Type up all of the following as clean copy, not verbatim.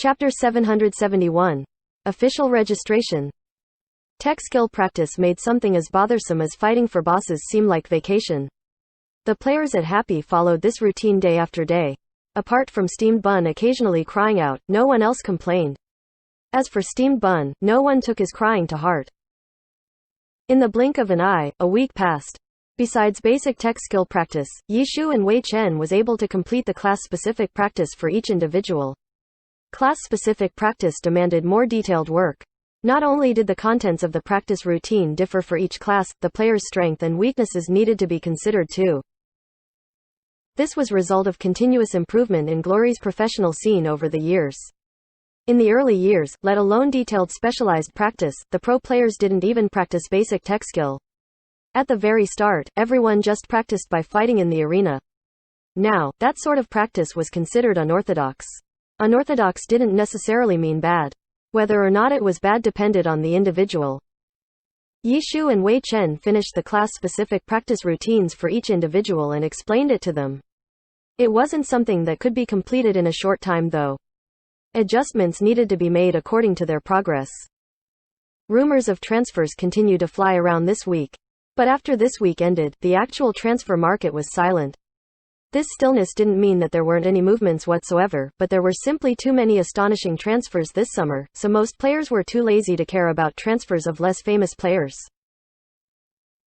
Chapter 771. Official Registration. Tech skill practice made something as bothersome as fighting for bosses seem like vacation. The players at Happy followed this routine day after day. Apart from Steamed Bun occasionally crying out, no one else complained. As for Steamed Bun, no one took his crying to heart. In the blink of an eye, a week passed. Besides basic tech skill practice, Yishu and Wei Chen was able to complete the class-specific practice for each individual. Class-specific practice demanded more detailed work. Not only did the contents of the practice routine differ for each class, the player's strength and weaknesses needed to be considered too. This was a result of continuous improvement in Glory's professional scene over the years. In the early years, let alone detailed specialized practice, the pro players didn't even practice basic tech skill. At the very start, everyone just practiced by fighting in the arena. Now, that sort of practice was considered unorthodox. Unorthodox didn't necessarily mean bad. Whether or not it was bad depended on the individual. Yishu and Wei Chen finished the class-specific practice routines for each individual and explained it to them. It wasn't something that could be completed in a short time though. Adjustments needed to be made according to their progress. Rumors of transfers continued to fly around this week. But after this week ended, the actual transfer market was silent. This stillness didn't mean that there weren't any movements whatsoever, but there were simply too many astonishing transfers this summer, so most players were too lazy to care about transfers of less famous players.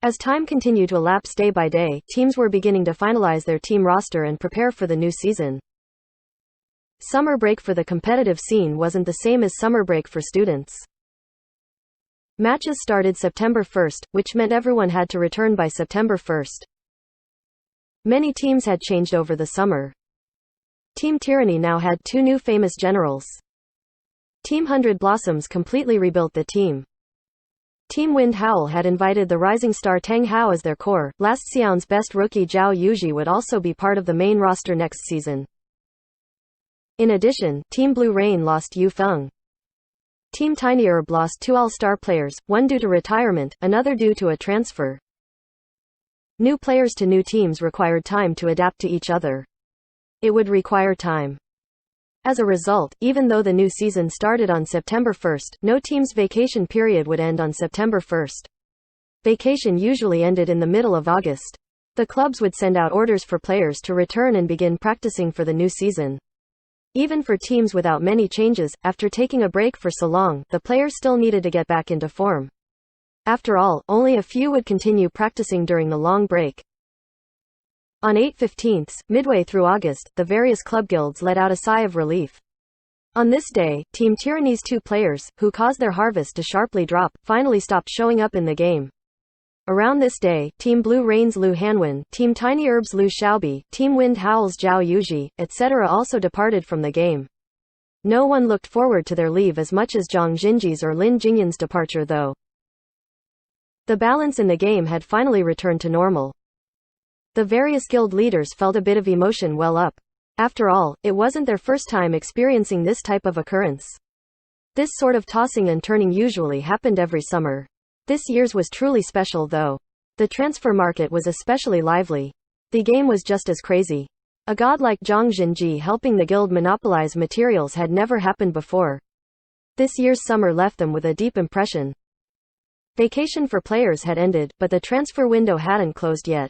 As time continued to elapse day by day, teams were beginning to finalize their team roster and prepare for the new season. Summer break for the competitive scene wasn't the same as summer break for students. Matches started September 1st, which meant everyone had to return by September 1st. Many teams had changed over the summer. Team Tyranny now had 2 new famous generals. Team 100 Blossoms completely rebuilt the team. Team Wind Howl had invited the rising star Tang Hao as their core. Last Xian's best rookie Zhao Yuji would also be part of the main roster next season. In addition, Team Blue Rain lost Yu Feng. Team Tiny Herb lost 2 all-star players, one due to retirement, another due to a transfer. New players to new teams required time to adapt to each other. It would require time. As a result, even though the new season started on September 1st, no team's vacation period would end on September 1st. Vacation usually ended in the middle of August. The clubs would send out orders for players to return and begin practicing for the new season. Even for teams without many changes, after taking a break for so long, the players still needed to get back into form. After all, only a few would continue practicing during the long break. On 8/15, midway through August, the various club guilds let out a sigh of relief. On this day, Team Tyranny's 2 players, who caused their harvest to sharply drop, finally stopped showing up in the game. Around this day, Team Blue Rain's Lu Hanwen, Team Tiny Herb's Lu Xiaobi, Team Wind Howl's Zhao Yuji, etc. also departed from the game. No one looked forward to their leave as much as Zhang Jinji's or Lin Jingyan's departure though. The balance in the game had finally returned to normal. The various guild leaders felt a bit of emotion well up. After all, it wasn't their first time experiencing this type of occurrence. This sort of tossing and turning usually happened every summer. This year's was truly special though. The transfer market was especially lively. The game was just as crazy. A god like Zhang Jinji helping the guild monopolize materials had never happened before. This year's summer left them with a deep impression. Vacation for players had ended, but the transfer window hadn't closed yet.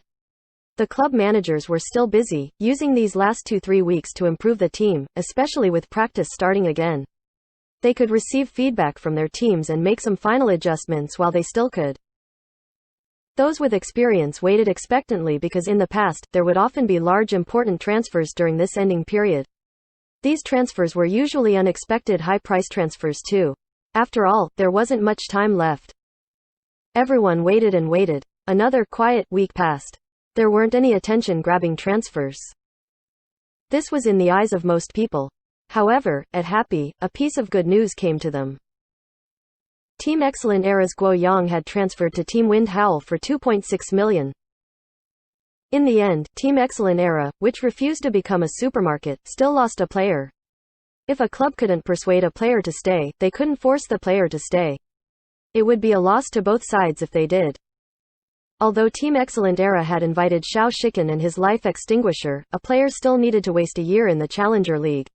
The club managers were still busy, using these last 2-3 weeks to improve the team, especially with practice starting again. They could receive feedback from their teams and make some final adjustments while they still could. Those with experience waited expectantly because in the past, there would often be large important transfers during this ending period. These transfers were usually unexpected high-price transfers too. After all, there wasn't much time left. Everyone waited and waited. Another quiet week passed. There weren't any attention-grabbing transfers. This was in the eyes of most people. However, at Happy, a piece of good news came to them. Team Excellent Era's Guo Yang had transferred to Team Wind Howl for 2.6 million. In the end, Team Excellent Era, which refused to become a supermarket, still lost a player. If a club couldn't persuade a player to stay, they couldn't force the player to stay. It would be a loss to both sides if they did. Although Team Excellent Era had invited Xiao Shiken and his Life Extinguisher, a player still needed to waste a year in the Challenger League.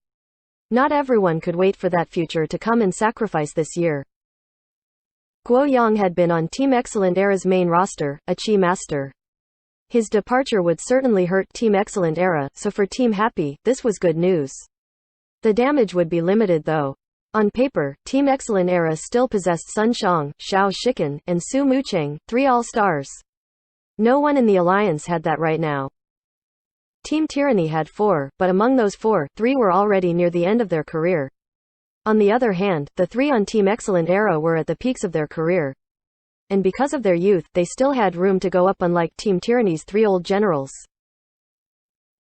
Not everyone could wait for that future to come and sacrifice this year. Guo Yang had been on Team Excellent Era's main roster, a Chi master. His departure would certainly hurt Team Excellent Era, so for Team Happy, this was good news. The damage would be limited though. On paper, Team Excellent Era still possessed Sun Xiang, Xiao Shikan, and Su Mucheng, 3 all-stars. No one in the alliance had that right now. Team Tyranny had 4, but among those 4, 3 were already near the end of their career. On the other hand, the 3 on Team Excellent Era were at the peaks of their career. And because of their youth, they still had room to go up, unlike Team Tyranny's 3 old generals.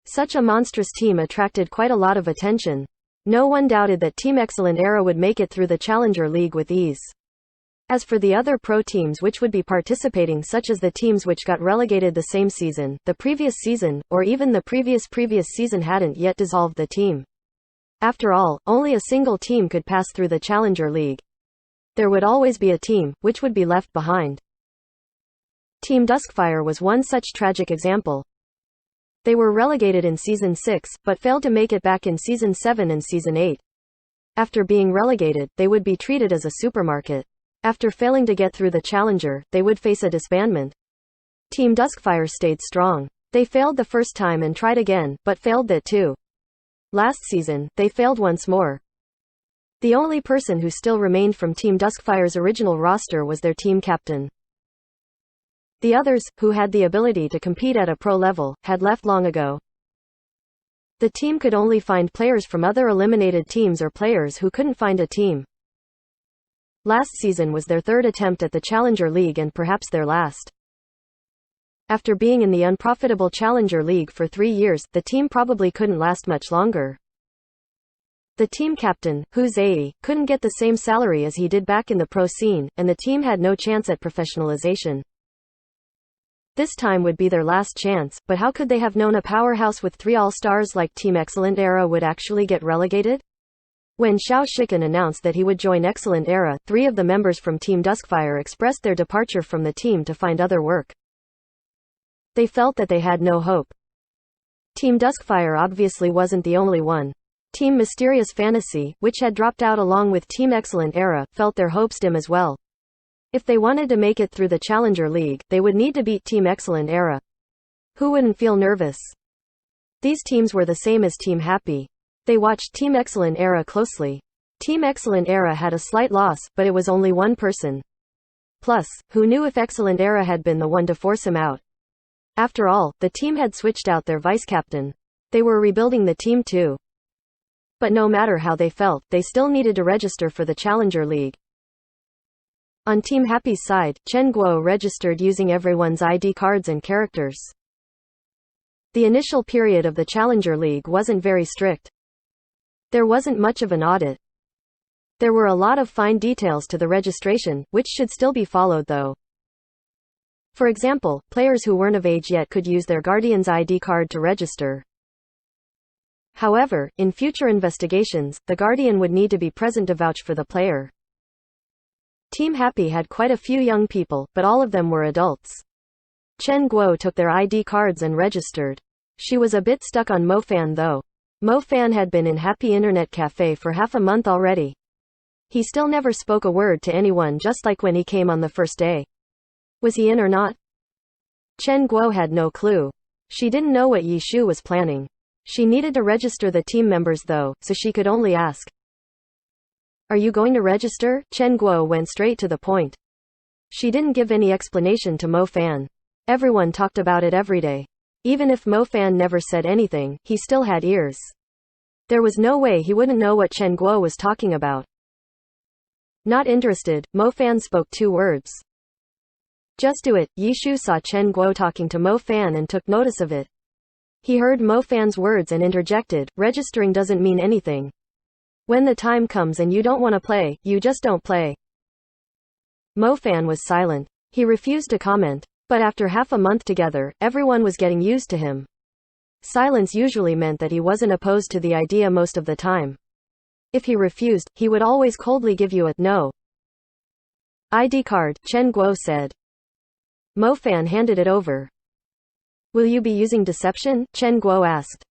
Such a monstrous team attracted quite a lot of attention. No one doubted that Team Excellent Era would make it through the Challenger League with ease. As for the other pro teams which would be participating, such as the teams which got relegated the same season, the previous season, or even the previous season, hadn't yet dissolved the team. After all, only a single team could pass through the Challenger League. There would always be a team which would be left behind. Team Duskfire was one such tragic example. They were relegated in Season 6, but failed to make it back in Season 7 and Season 8. After being relegated, they would be treated as a supermarket. After failing to get through the Challenger, they would face a disbandment. Team Duskfire stayed strong. They failed the first time and tried again, but failed that too. Last season, they failed once more. The only person who still remained from Team Duskfire's original roster was their team captain. The others, who had the ability to compete at a pro level, had left long ago. The team could only find players from other eliminated teams or players who couldn't find a team. Last season was their 3rd attempt at the Challenger League and perhaps their last. After being in the unprofitable Challenger League for 3 years, the team probably couldn't last much longer. The team captain, Hu Zei, couldn't get the same salary as he did back in the pro scene, and the team had no chance at professionalization. This time would be their last chance, but how could they have known a powerhouse with 3 all-stars like Team Excellent Era would actually get relegated? When Xiao Shikan announced that he would join Excellent Era, 3 of the members from Team Duskfire expressed their departure from the team to find other work. They felt that they had no hope. Team Duskfire obviously wasn't the only one. Team Mysterious Fantasy, which had dropped out along with Team Excellent Era, felt their hopes dim as well. If they wanted to make it through the Challenger League, they would need to beat Team Excellent Era. Who wouldn't feel nervous? These teams were the same as Team Happy. They watched Team Excellent Era closely. Team Excellent Era had a slight loss, but it was only one person. Plus, who knew if Excellent Era had been the one to force him out? After all, the team had switched out their vice-captain. They were rebuilding the team too. But no matter how they felt, they still needed to register for the Challenger League. On Team Happy's side, Chen Guo registered using everyone's ID cards and characters. The initial period of the Challenger League wasn't very strict. There wasn't much of an audit. There were a lot of fine details to the registration, which should still be followed though. For example, players who weren't of age yet could use their guardian's ID card to register. However, in future investigations, the guardian would need to be present to vouch for the player. Team Happy had quite a few young people, but all of them were adults. Chen Guo took their ID cards and registered. She was a bit stuck on Mo Fan though. Mo Fan had been in Happy Internet Cafe for half a month already. He still never spoke a word to anyone, just like when he came on the first day. Was he in or not? Chen Guo had no clue. She didn't know what Yi Shu was planning. She needed to register the team members though, so she could only ask. Are you going to register? Chen Guo went straight to the point. She didn't give any explanation to Mo Fan. Everyone talked about it every day. Even if Mo Fan never said anything, he still had ears. There was no way he wouldn't know what Chen Guo was talking about. Not interested, Mo Fan spoke 2 words. Just do it. Yi Shu saw Chen Guo talking to Mo Fan and took notice of it. He heard Mo Fan's words and interjected, registering doesn't mean anything. When the time comes and you don't want to play, you just don't play. Mo Fan was silent. He refused to comment. But after half a month together, everyone was getting used to him. Silence usually meant that he wasn't opposed to the idea most of the time. If he refused, he would always coldly give you a no. ID card, Chen Guo said. Mo Fan handed it over. Will you be using deception? Chen Guo asked.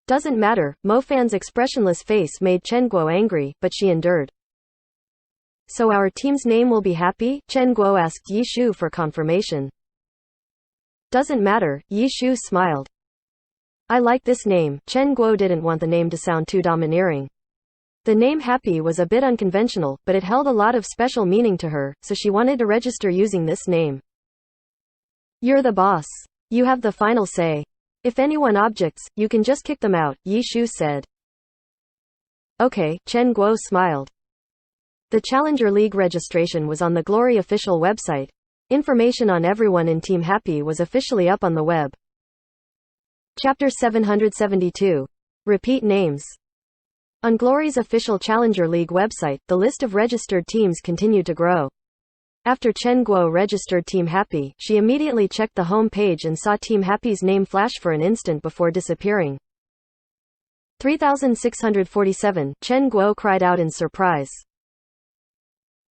Doesn't matter. Mo Fan's expressionless face made Chen Guo angry, but she endured. So our team's name will be Happy? Chen Guo asked Yi Shu for confirmation. Doesn't matter, Yi Shu smiled. I like this name. Chen Guo didn't want the name to sound too domineering. The name Happy was a bit unconventional, but it held a lot of special meaning to her, so she wanted to register using this name. You're the boss. You have the final say. If anyone objects, you can just kick them out, Yi Shu said. Okay, Chen Guo smiled. The Challenger League registration was on the Glory official website. Information on everyone in Team Happy was officially up on the web. Chapter 772. Repeat names. On Glory's official Challenger League website, the list of registered teams continued to grow. After Chen Guo registered Team Happy, she immediately checked the home page and saw Team Happy's name flash for an instant before disappearing. 3647, Chen Guo cried out in surprise.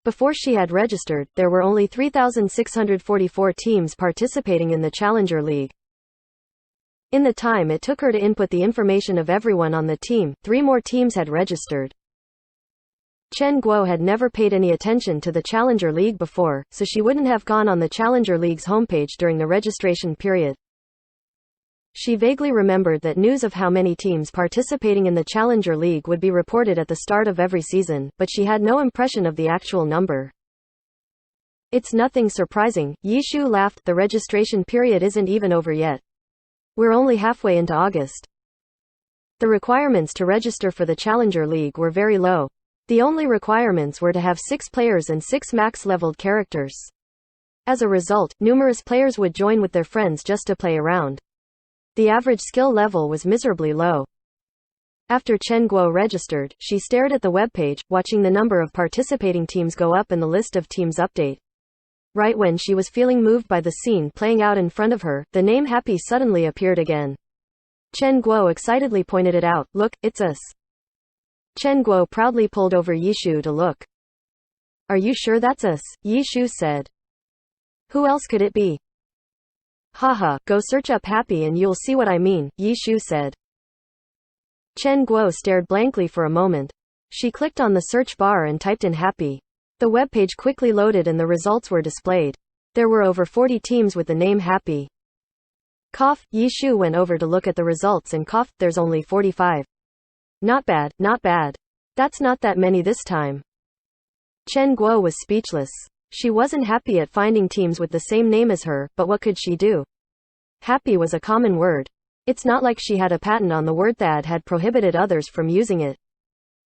Before she had registered, there were only 3,644 teams participating in the Challenger League. In the time it took her to input the information of everyone on the team, 3 more teams had registered. Chen Guo had never paid any attention to the Challenger League before, so she wouldn't have gone on the Challenger League's homepage during the registration period. She vaguely remembered that news of how many teams participating in the Challenger League would be reported at the start of every season, but she had no impression of the actual number. It's nothing surprising, Yi Shu laughed, the registration period isn't even over yet. We're only halfway into August. The requirements to register for the Challenger League were very low. The only requirements were to have 6 players and 6 max-leveled characters. As a result, numerous players would join with their friends just to play around. The average skill level was miserably low. After Chen Guo registered, she stared at the webpage, watching the number of participating teams go up and the list of teams update. Right when she was feeling moved by the scene playing out in front of her, the name Happy suddenly appeared again. Chen Guo excitedly pointed it out. Look, it's us. Chen Guo proudly pulled over Yi Shu to look. Are you sure that's us? Yi Shu said. Who else could it be? Haha, go search up Happy and you'll see what I mean, Yi Shu said. Chen Guo stared blankly for a moment. She clicked on the search bar and typed in Happy. The webpage quickly loaded and the results were displayed. There were over 40 teams with the name Happy. Cough, Yi Shu went over to look at the results and coughed, there's only 45. Not bad, not bad. That's not that many this time. Chen Guo was speechless. She wasn't happy at finding teams with the same name as her, but what could she do? Happy was a common word. It's not like she had a patent on the word that had prohibited others from using it.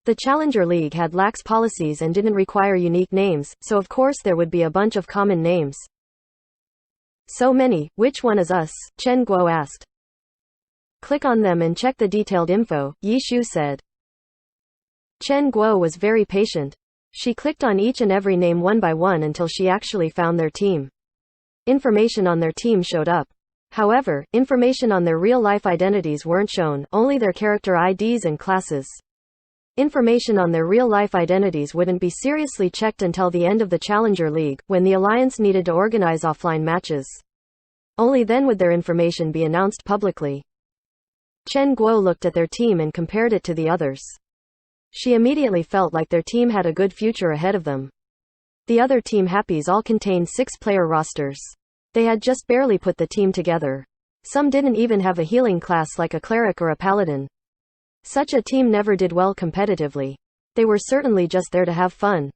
The Challenger League had lax policies and didn't require unique names, so of course there would be a bunch of common names. So many, which one is us? Chen Guo asked. Click on them and check the detailed info, Yi Shu said. Chen Guo was very patient. She clicked on each and every name one by one until she actually found their team. Information on their team showed up. However, information on their real-life identities weren't shown, only their character IDs and classes. Information on their real-life identities wouldn't be seriously checked until the end of the Challenger League, when the Alliance needed to organize offline matches. Only then would their information be announced publicly. Chen Guo looked at their team and compared it to the others. She immediately felt like their team had a good future ahead of them. The other Team Happies all contained 6-player rosters. They had just barely put the team together. Some didn't even have a healing class like a cleric or a paladin. Such a team never did well competitively. They were certainly just there to have fun.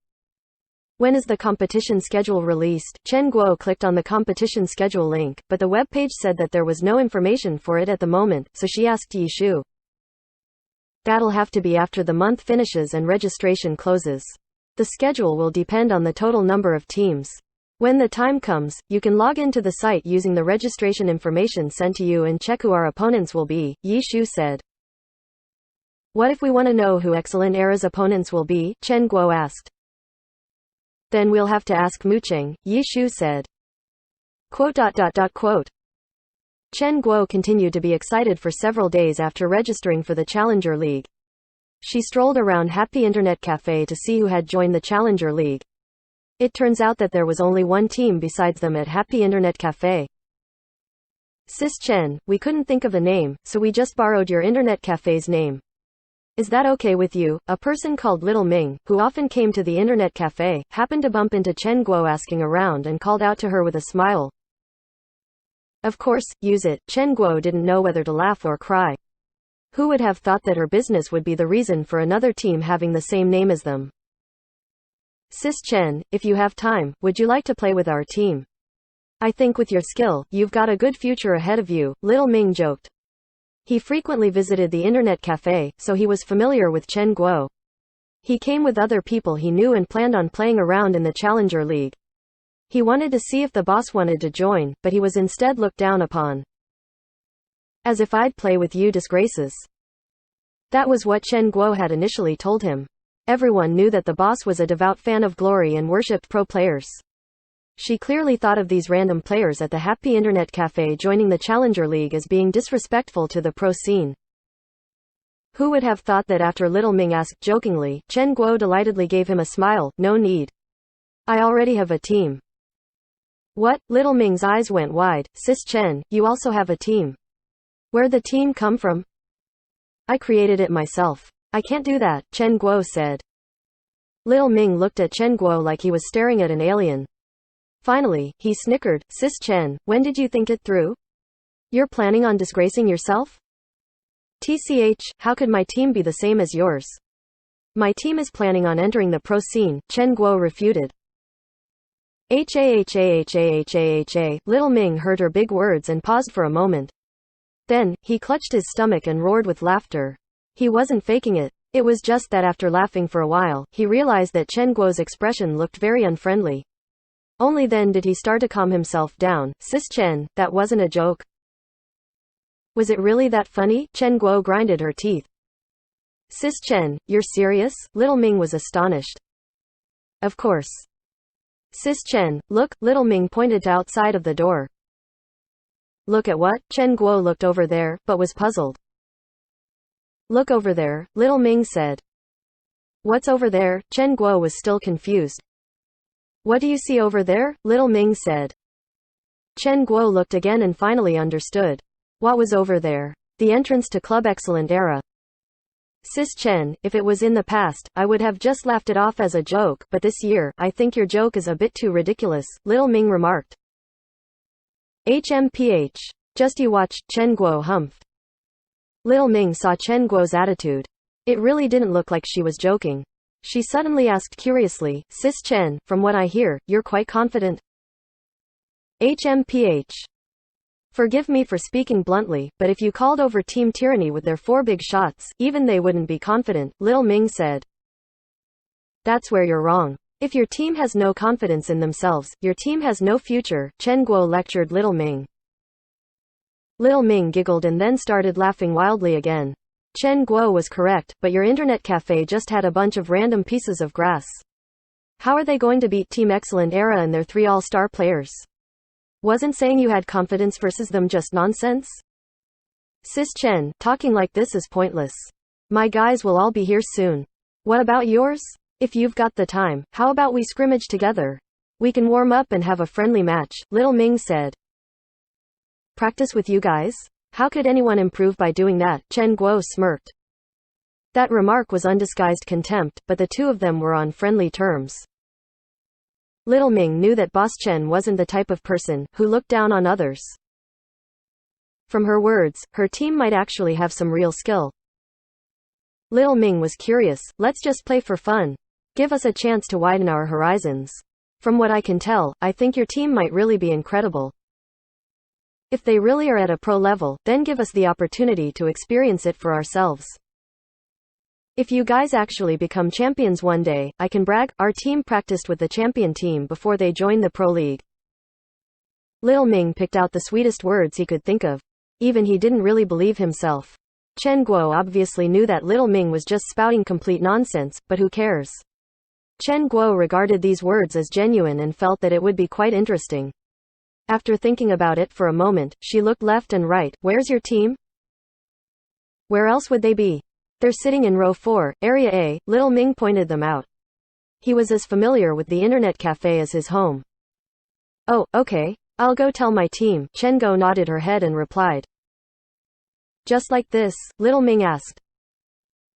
When is the competition schedule released? Chen Guo clicked on the competition schedule link, but the webpage said that there was no information for it at the moment, so she asked Yi Shu. That'll have to be after the month finishes and registration closes. The schedule will depend on the total number of teams. When the time comes, you can log into the site using the registration information sent to you and check who our opponents will be, Yi Shu said. What if we want to know who Excellent Era's opponents will be? Chen Guo asked. Then we'll have to ask Mucheng, Yi Shu said. Quote. Chen Guo continued to be excited for several days after registering for the Challenger League. She strolled around Happy Internet Cafe to see who had joined the Challenger League. It turns out that there was only one team besides them at Happy Internet Cafe. Sis Chen, we couldn't think of a name, so we just borrowed your internet cafe's name. Is that okay with you? A person called Little Ming, who often came to the internet cafe, happened to bump into Chen Guo asking around and called out to her with a smile. Of course, use it. Chen Guo didn't know whether to laugh or cry. Who would have thought that her business would be the reason for another team having the same name as them? Sis Chen, if you have time, would you like to play with our team? I think with your skill, you've got a good future ahead of you, Little Ming joked. He frequently visited the internet cafe, so he was familiar with Chen Guo. He came with other people he knew and planned on playing around in the Challenger League. He wanted to see if the boss wanted to join, but he was instead looked down upon. As if I'd play with you disgraces. That was what Chen Guo had initially told him. Everyone knew that the boss was a devout fan of glory and worshipped pro players. She clearly thought of these random players at the Happy Internet Cafe joining the Challenger League as being disrespectful to the pro scene. Who would have thought that after Little Ming asked jokingly, Chen Guo delightedly gave him a smile, no need. I already have a team. What? Little Ming's eyes went wide. Sis Chen, you also have a team. Where'd the team come from? I created it myself. I can't do that, Chen Guo said. Little Ming looked at Chen Guo like he was staring at an alien. Finally, he snickered, Sis Chen, when did you think it through? You're planning on disgracing yourself? TCH, how could my team be the same as yours? My team is planning on entering the pro scene, Chen Guo refuted. Ha. Little Ming heard her big words and paused for a moment. Then, he clutched his stomach and roared with laughter. He wasn't faking it. It was just that after laughing for a while, he realized that Chen Guo's expression looked very unfriendly. Only then did he start to calm himself down. Sis Chen, that wasn't a joke. Was it really that funny? Chen Guo grinded her teeth. Sis Chen, you're serious? Little Ming was astonished. Of course. Sis Chen, look, Little Ming pointed to outside of the door. Look at what? Chen Guo looked over there, but was puzzled. Look over there, Little Ming said. What's over there? Chen Guo was still confused. What do you see over there? Little Ming said. Chen Guo looked again and finally understood. What was over there? The entrance to Club Excellent Era. Sis Chen, if it was in the past, I would have just laughed it off as a joke, but this year, I think your joke is a bit too ridiculous, Little Ming remarked. HMPH. Just you watch, Chen Guo humphed. Little Ming saw Chen Guo's attitude. It really didn't look like she was joking. She suddenly asked curiously, Sis Chen, from what I hear, you're quite confident? HMPH. Forgive me for speaking bluntly, but if you called over Team Tyranny with their 4 big shots, even they wouldn't be confident, Little Ming said. That's where you're wrong. If your team has no confidence in themselves, your team has no future, Chen Guo lectured Little Ming. Little Ming giggled and then started laughing wildly again. Chen Guo was correct, but your internet cafe just had a bunch of random pieces of grass. How are they going to beat Team Excellent Era and their 3 all-star players? Wasn't saying you had confidence versus them just nonsense? Sis Chen, talking like this is pointless. My guys will all be here soon. What about yours? If you've got the time, how about we scrimmage together? We can warm up and have a friendly match, Little Ming said. Practice with you guys? How could anyone improve by doing that? Chen Guo smirked. That remark was undisguised contempt, but the two of them were on friendly terms. Little Ming knew that Boss Chen wasn't the type of person who looked down on others. From her words, her team might actually have some real skill. Little Ming was curious. Let's just play for fun. Give us a chance to widen our horizons. From what I can tell, I think your team might really be incredible. If they really are at a pro level, then give us the opportunity to experience it for ourselves. If you guys actually become champions one day, I can brag, our team practiced with the champion team before they joined the pro league. Little Ming picked out the sweetest words he could think of. Even he didn't really believe himself. Chen Guo obviously knew that Little Ming was just spouting complete nonsense, but who cares? Chen Guo regarded these words as genuine and felt that it would be quite interesting. After thinking about it for a moment, she looked left and right. Where's your team? Where else would they be? They're sitting in row 4, area A, Little Ming pointed them out. He was as familiar with the internet cafe as his home. Oh, okay. I'll go tell my team. Chen Guo nodded her head and replied. Just like this? Little Ming asked.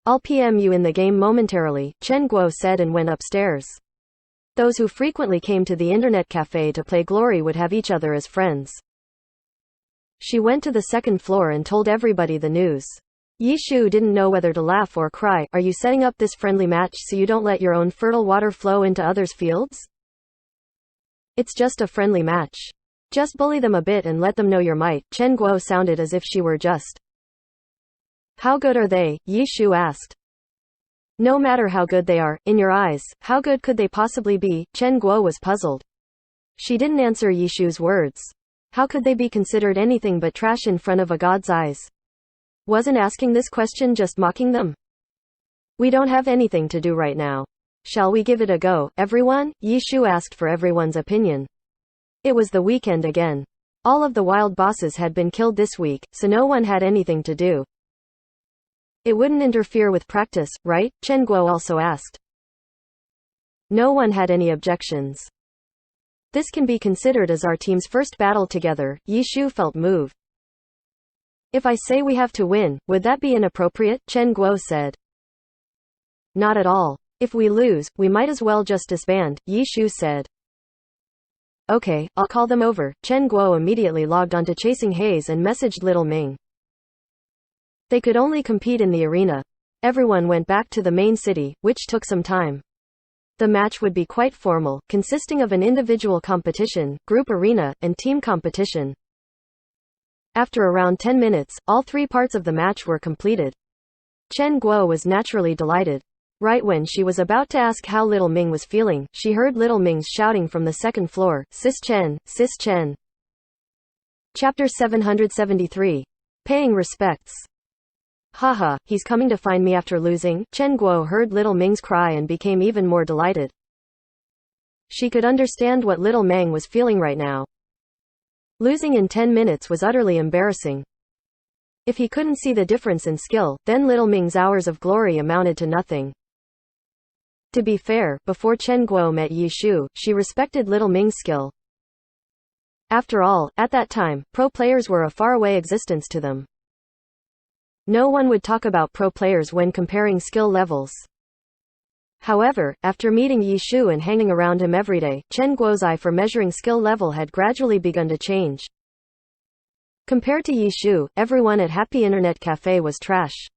I'll PM you in the game momentarily, Chen Guo said and went upstairs. Those who frequently came to the internet cafe to play Glory would have each other as friends. She went to the second floor and told everybody the news. Yi Shu didn't know whether to laugh or cry. Are you setting up this friendly match so you don't let your own fertile water flow into others' fields? It's just a friendly match. Just bully them a bit and let them know your might. Chen Guo sounded as if she were just. How good are they? Yi Shu asked. No matter how good they are, in your eyes, how good could they possibly be? Chen Guo was puzzled. She didn't answer Yi Shu's words. How could they be considered anything but trash in front of a god's eyes? Wasn't asking this question just mocking them? We don't have anything to do right now. Shall we give it a go, everyone? Yi Shu asked for everyone's opinion. It was the weekend again. All of the wild bosses had been killed this week, so no one had anything to do. It wouldn't interfere with practice, right? Chen Guo also asked. No one had any objections. This can be considered as our team's first battle together. Yi Shu felt moved. If I say we have to win, would that be inappropriate? Chen Guo said. Not at all. If we lose, we might as well just disband, Yi Shu said. Okay, I'll call them over. Chen Guo immediately logged onto Chasing Haze and messaged Little Ming. They could only compete in the arena. Everyone went back to the main city, which took some time. The match would be quite formal, consisting of an individual competition, group arena, and team competition. After around 10 minutes, all three parts of the match were completed. Chen Guo was naturally delighted. Right when she was about to ask how Little Ming was feeling, she heard Little Ming's shouting from the second floor, Sis Chen, Sis Chen. Chapter 773. Paying respects. Haha, he's coming to find me after losing. Chen Guo heard Little Ming's cry and became even more delighted. She could understand what Little Ming was feeling right now. Losing in 10 minutes was utterly embarrassing. If he couldn't see the difference in skill, then Little Ming's hours of glory amounted to nothing. To be fair, before Chen Guo met Yi Shu, she respected Little Ming's skill. After all, at that time, pro players were a faraway existence to them. No one would talk about pro players when comparing skill levels. However, after meeting Yi Shu and hanging around him every day, Chen Guo's eye for measuring skill level had gradually begun to change. Compared to Yi Shu, everyone at Happy Internet Cafe was trash.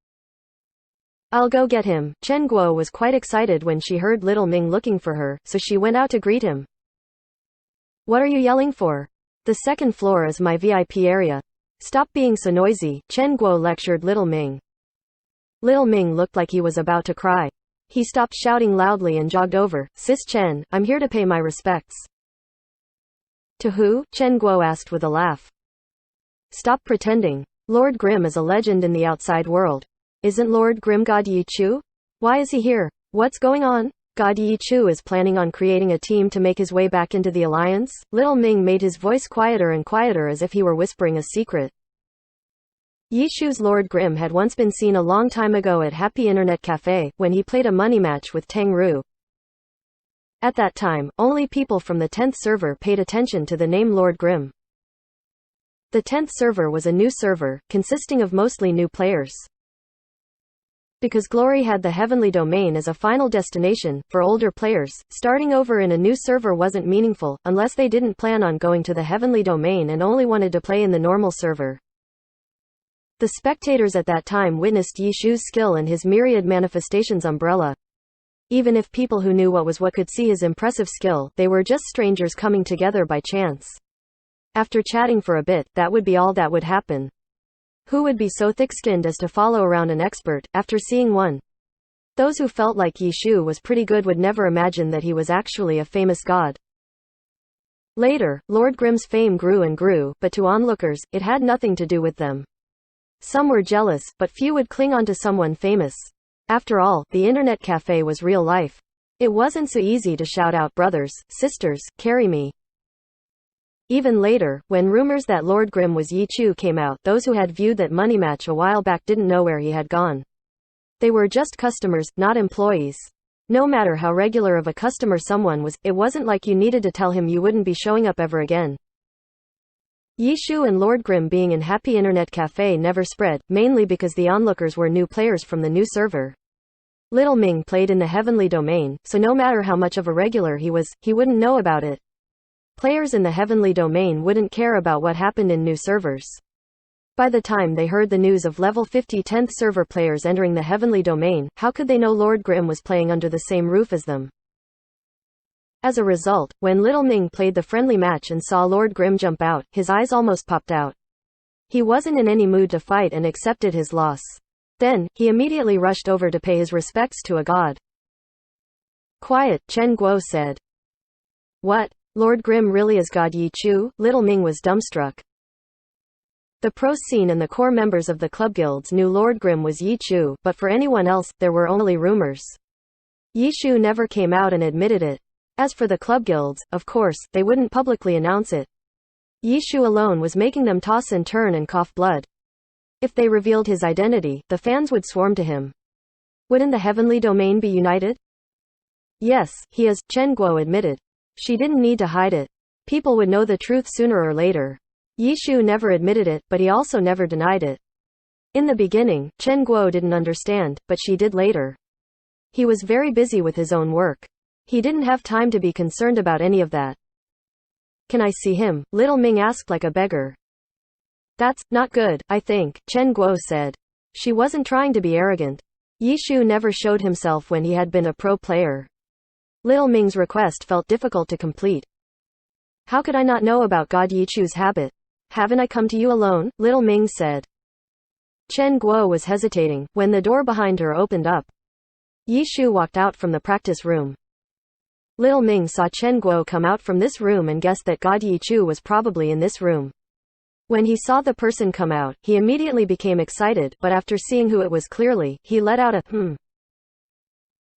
I'll go get him. Chen Guo was quite excited when she heard Little Ming looking for her, so she went out to greet him. What are you yelling for? The second floor is my VIP area. Stop being so noisy, Chen Guo lectured Little Ming. Little Ming looked like he was about to cry. He stopped shouting loudly and jogged over. Sis Chen, I'm here to pay my respects. To who? Chen Guo asked with a laugh. Stop pretending. Lord Grimm is a legend in the outside world. Isn't Lord Grimm God Yi Chu? Why is he here? What's going on? God Yi Chu is planning on creating a team to make his way back into the alliance? Little Ming made his voice quieter and quieter as if he were whispering a secret. Yi Shu's Lord Grimm had once been seen a long time ago at Happy Internet Cafe, when he played a money match with Tang Ru. At that time, only people from the 10th server paid attention to the name Lord Grimm. The 10th server was a new server, consisting of mostly new players. Because Glory had the heavenly domain as a final destination, for older players, starting over in a new server wasn't meaningful, unless they didn't plan on going to the heavenly domain and only wanted to play in the normal server. The spectators at that time witnessed Yi Shu's skill and his myriad manifestations umbrella. Even if people who knew what could see his impressive skill, they were just strangers coming together by chance. After chatting for a bit, that would be all that would happen. Who would be so thick-skinned as to follow around an expert, after seeing one? Those who felt like Yi Shu was pretty good would never imagine that he was actually a famous god. Later, Lord Grimm's fame grew and grew, but to onlookers, it had nothing to do with them. Some were jealous, but few would cling on to someone famous. After all, the internet cafe was real life. It wasn't so easy to shout out, brothers, sisters, carry me. Even later, when rumors that Lord Grimm was Yi Chu came out, those who had viewed that money match a while back didn't know where he had gone. They were just customers, not employees. No matter how regular of a customer someone was, it wasn't like you needed to tell him you wouldn't be showing up ever again. Yishu and Lord Grimm being in Happy Internet Cafe never spread, mainly because the onlookers were new players from the new server. Little Ming played in the heavenly domain, so no matter how much of a regular he was, he wouldn't know about it. Players in the heavenly domain wouldn't care about what happened in new servers. By the time they heard the news of level 50 10th server players entering the heavenly domain, how could they know Lord Grimm was playing under the same roof as them? As a result, when Little Ming played the friendly match and saw Lord Grimm jump out, his eyes almost popped out. He wasn't in any mood to fight and accepted his loss. Then, he immediately rushed over to pay his respects to a god. Quiet, Chen Guo said. What? Lord Grimm really is God Yi Chu? Little Ming was dumbstruck. The pro scene and the core members of the club guilds knew Lord Grimm was Yi Chu, but for anyone else, there were only rumors. Yi Chu never came out and admitted it. As for the club guilds, of course, they wouldn't publicly announce it. Yi Chu alone was making them toss and turn and cough blood. If they revealed his identity, the fans would swarm to him. Wouldn't the heavenly domain be united? Yes, he is, Chen Guo admitted. She didn't need to hide it. People would know the truth sooner or later. Yi Chu never admitted it, but he also never denied it. In the beginning, Chen Guo didn't understand, but she did later. He was very busy with his own work. He didn't have time to be concerned about any of that. Can I see him? Little Ming asked like a beggar. That's not good, I think, Chen Guo said. She wasn't trying to be arrogant. Yi Chu never showed himself when he had been a pro player. Little Ming's request felt difficult to complete. How could I not know about God Yi Chu's habit? Haven't I come to you alone? Little Ming said. Chen Guo was hesitating, when the door behind her opened up. Yi Chu walked out from the practice room. Little Ming saw Chen Guo come out from this room and guessed that God Yi Chu was probably in this room. When he saw the person come out, he immediately became excited, but after seeing who it was clearly, he let out a hmm.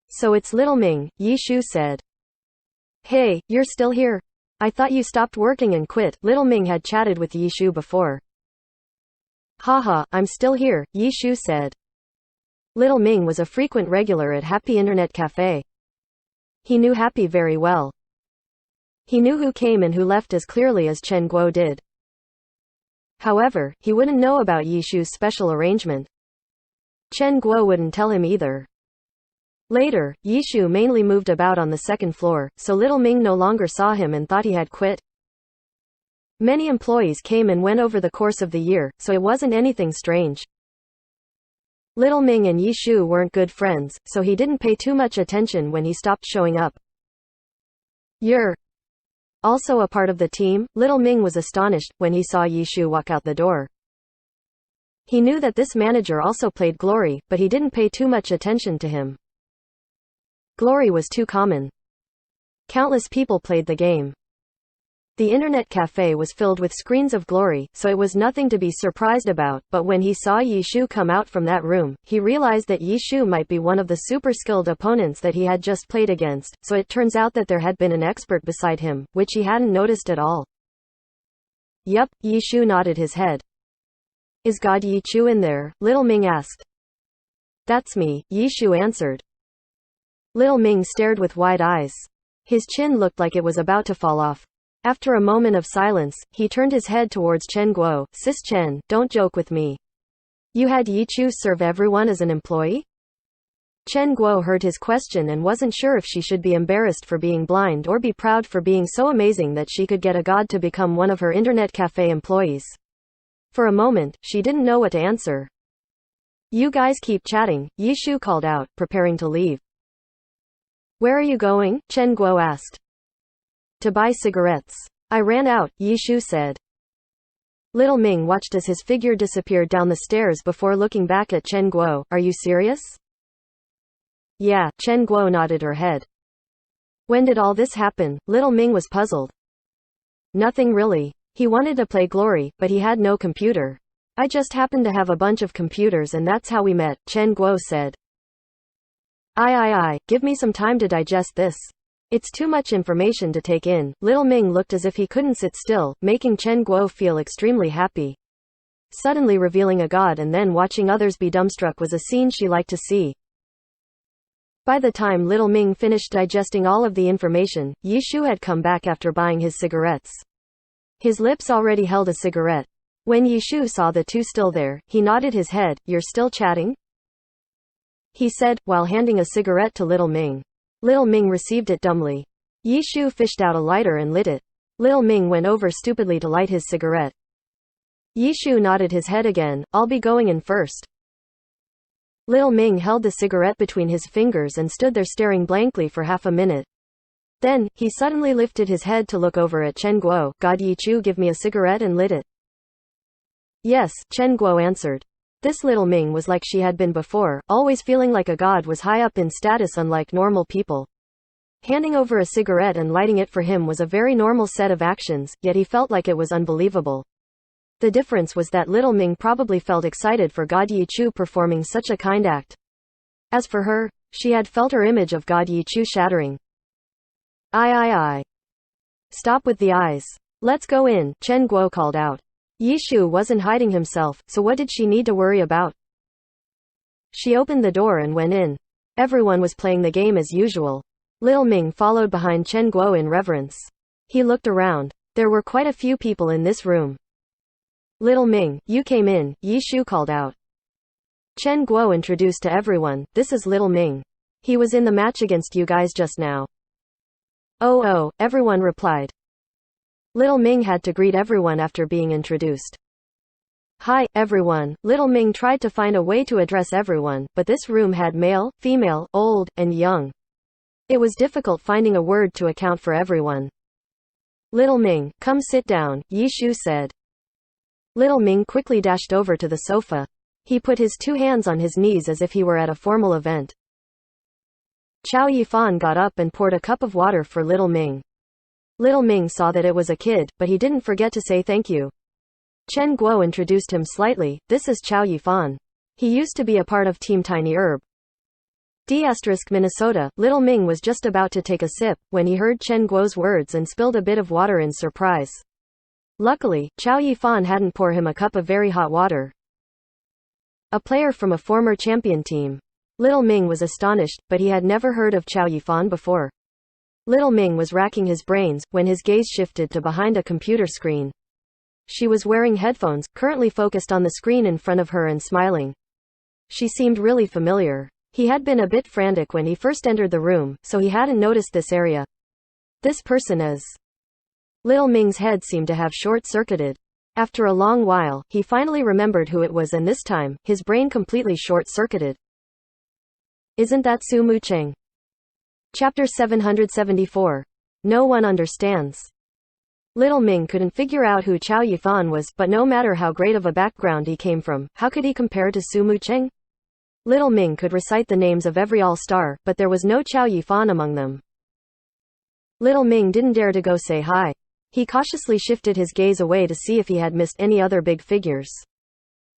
So it's Little Ming, Yi Chu said. Hey, you're still here? I thought you stopped working and quit. Little Ming had chatted with Yi Chu before. Haha, I'm still here, Yi Chu said. Little Ming was a frequent regular at Happy Internet Cafe. He knew Happy very well. He knew who came and who left as clearly as Chen Guo did. However, he wouldn't know about Yi Chu's special arrangement. Chen Guo wouldn't tell him either. Later, Yi Chu mainly moved about on the second floor, so Little Ming no longer saw him and thought he had quit. Many employees came and went over the course of the year, so it wasn't anything strange. Little Ming and Yi Chu weren't good friends, so he didn't pay too much attention when he stopped showing up. You're also a part of the team? Little Ming was astonished when he saw Yi Chu walk out the door. He knew that this manager also played Glory, but he didn't pay too much attention to him. Glory was too common. Countless people played the game. The internet cafe was filled with screens of Glory, so it was nothing to be surprised about, but when he saw Yi Chu come out from that room, he realized that Yi Chu might be one of the super skilled opponents that he had just played against, so it turns out that there had been an expert beside him, which he hadn't noticed at all. Yup, Yi Chu nodded his head. Is God Yi Chu in there? Little Ming asked. That's me, Yi Chu answered. Little Ming stared with wide eyes. His chin looked like it was about to fall off. After a moment of silence, he turned his head towards Chen Guo. Sis Chen, don't joke with me. You had Yi Chu serve everyone as an employee? Chen Guo heard his question and wasn't sure if she should be embarrassed for being blind or be proud for being so amazing that she could get a god to become one of her internet cafe employees. For a moment, she didn't know what to answer. You guys keep chatting, Yi Chu called out, preparing to leave. Where are you going? Chen Guo asked. To buy cigarettes. I ran out, Yi Chu said. Little Ming watched as his figure disappeared down the stairs before looking back at Chen Guo. Are you serious? Yeah, Chen Guo nodded her head. When did all this happen? Little Ming was puzzled. Nothing really. He wanted to play Glory, but he had no computer. I just happened to have a bunch of computers and that's how we met, Chen Guo said. Give me some time to digest this. It's too much information to take in. Little Ming looked as if he couldn't sit still, making Chen Guo feel extremely happy. Suddenly revealing a god and then watching others be dumbstruck was a scene she liked to see. By the time Little Ming finished digesting all of the information, Yi Chu had come back after buying his cigarettes. His lips already held a cigarette. When Yishu saw the two still there, he nodded his head. You're still chatting? He said, while handing a cigarette to Little Ming. Little Ming received it dumbly. Yishu fished out a lighter and lit it. Little Ming went over stupidly to light his cigarette. Yishu nodded his head again. I'll be going in first. Little Ming held the cigarette between his fingers and stood there staring blankly for half a minute. Then, he suddenly lifted his head to look over at Chen Guo. God, Yichu give me a cigarette and lit it. Yes, Chen Guo answered. This Little Ming was like she had been before, always feeling like a god was high up in status unlike normal people. Handing over a cigarette and lighting it for him was a very normal set of actions, yet he felt like it was unbelievable. The difference was that Little Ming probably felt excited for God Yichu performing such a kind act. As for her, she had felt her image of God Yichu shattering. I. Stop with the eyes. Let's go in, Chen Guo called out. Yishu wasn't hiding himself, so what did she need to worry about? She opened the door and went in. Everyone was playing the game as usual. Little Ming followed behind Chen Guo in reverence. He looked around. There were quite a few people in this room. Little Ming, you came in, Yishu called out. Chen Guo introduced to everyone, this is Little Ming. He was in the match against you guys just now. Oh, everyone replied. Little Ming had to greet everyone after being introduced. Hi, everyone. Little Ming tried to find a way to address everyone, but this room had male, female, old, and young. It was difficult finding a word to account for everyone. Little Ming, come sit down, Yishu said. Little Ming quickly dashed over to the sofa. He put his two hands on his knees as if he were at a formal event. Chow Yifan got up and poured a cup of water for Little Ming. Little Ming saw that it was a kid, but he didn't forget to say thank you. Chen Guo introduced him slightly, this is Chow Yifan. He used to be a part of Team Tiny Herb. Minnesota. Little Ming was just about to take a sip, when he heard Chen Guo's words and spilled a bit of water in surprise. Luckily, Chow Yifan hadn't poured him a cup of very hot water. A player from a former champion team. Little Ming was astonished, but he had never heard of Chow Yifan before. Little Ming was racking his brains, when his gaze shifted to behind a computer screen. She was wearing headphones, currently focused on the screen in front of her and smiling. She seemed really familiar. He had been a bit frantic when he first entered the room, so he hadn't noticed this area. This person is... Little Ming's head seemed to have short-circuited. After a long while, he finally remembered who it was and this time, his brain completely short-circuited. Isn't that Su Mu Cheng? Chapter 774. No one understands. Little Ming couldn't figure out who Chow Yifan was, but no matter how great of a background he came from, how could he compare to Su Mu Cheng? Little Ming could recite the names of every all-star, but there was no Chow Yifan among them. Little Ming didn't dare to go say hi. He cautiously shifted his gaze away to see if he had missed any other big figures.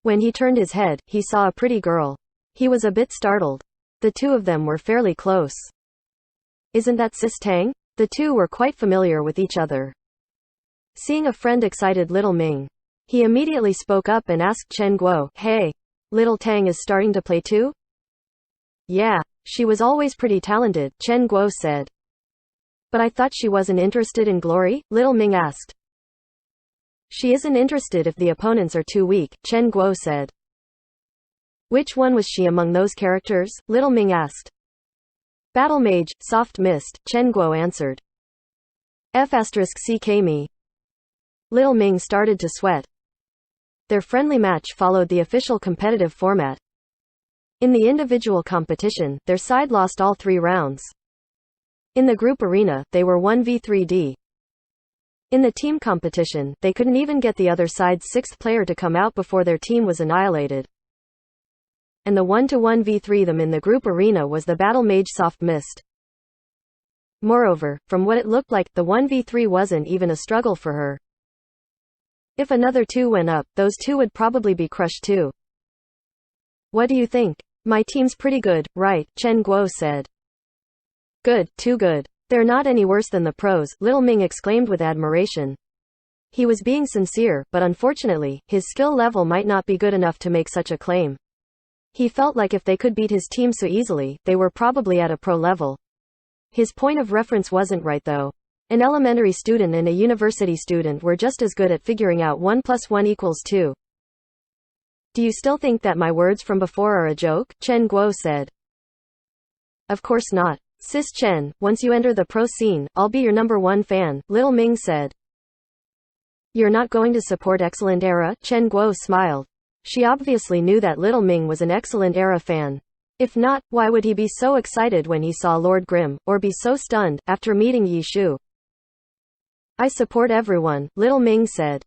When he turned his head, he saw a pretty girl. He was a bit startled. The two of them were fairly close. Isn't that Sis Tang? The two were quite familiar with each other. Seeing a friend excited Little Ming. He immediately spoke up and asked Chen Guo, hey, Little Tang is starting to play too? Yeah, she was always pretty talented, Chen Guo said. But I thought she wasn't interested in glory? Little Ming asked. She isn't interested if the opponents are too weak, Chen Guo said. Which one was she among those characters? Little Ming asked. Battle Mage, Soft Mist, Chen Guo answered. F***ck me. Little Ming started to sweat. Their friendly match followed the official competitive format. In the individual competition, their side lost all 3 rounds. In the group arena, they were 1v3d. In the team competition, they couldn't even get the other side's 6th player to come out before their team was annihilated. And the 1-1v3 them in the group arena was the Battle Mage Soft Mist. Moreover, from what it looked like, the 1v3 wasn't even a struggle for her. If another 2 went up, those 2 would probably be crushed too. What do you think? My team's pretty good, right? Chen Guo said. Good, too good. They're not any worse than the pros, Little Ming exclaimed with admiration. He was being sincere, but unfortunately, his skill level might not be good enough to make such a claim. He felt like if they could beat his team so easily, they were probably at a pro level. His point of reference wasn't right though. An elementary student and a university student were just as good at figuring out 1 plus 1 equals 2. Do you still think that my words from before are a joke? Chen Guo said. Of course not. Sis Chen, once you enter the pro scene, I'll be your #1 fan, Little Ming said. You're not going to support Excellent Era? Chen Guo smiled. She obviously knew that Little Ming was an Excellent Era fan. If not, why would he be so excited when he saw Lord Grimm, or be so stunned after meeting Yi Shu? I support everyone, Little Ming said.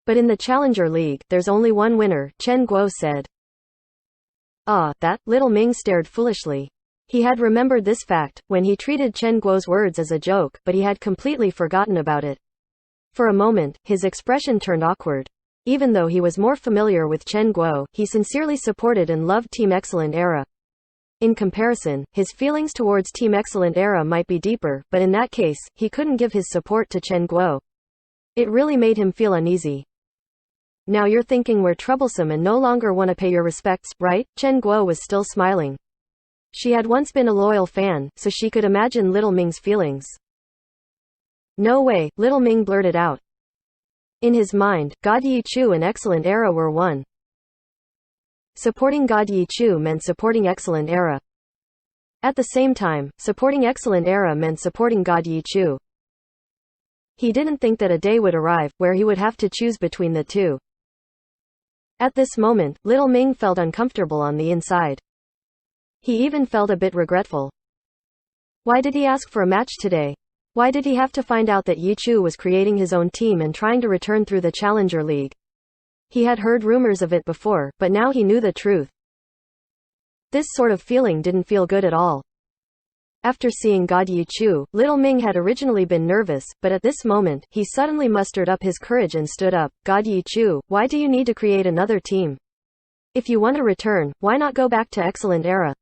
But in the Challenger League, there's only one winner, Chen Guo said. That, Little Ming stared foolishly. He had remembered this fact when he treated Chen Guo's words as a joke, but he had completely forgotten about it. For a moment, his expression turned awkward. Even though he was more familiar with Chen Guo, he sincerely supported and loved Team Excellent Era. In comparison, his feelings towards Team Excellent Era might be deeper, but in that case, he couldn't give his support to Chen Guo. It really made him feel uneasy. Now you're thinking we're troublesome and no longer want to pay your respects, right? Chen Guo was still smiling. She had once been a loyal fan, so she could imagine Little Ming's feelings. No way, Little Ming blurted out. In his mind, God Yi Chu and Excellent Era were one. Supporting God Yi Chu meant supporting Excellent Era. At the same time, supporting Excellent Era meant supporting God Yi Chu. He didn't think that a day would arrive where he would have to choose between the two. At this moment, Little Ming felt uncomfortable on the inside. He even felt a bit regretful. Why did he ask for a match today? Why did he have to find out that Yi Chu was creating his own team and trying to return through the Challenger League? He had heard rumors of it before, but now he knew the truth. This sort of feeling didn't feel good at all. After seeing God Yi Chu, Little Ming had originally been nervous, but at this moment, he suddenly mustered up his courage and stood up. God Yi Chu, why do you need to create another team? If you want to return, why not go back to Excellent Era?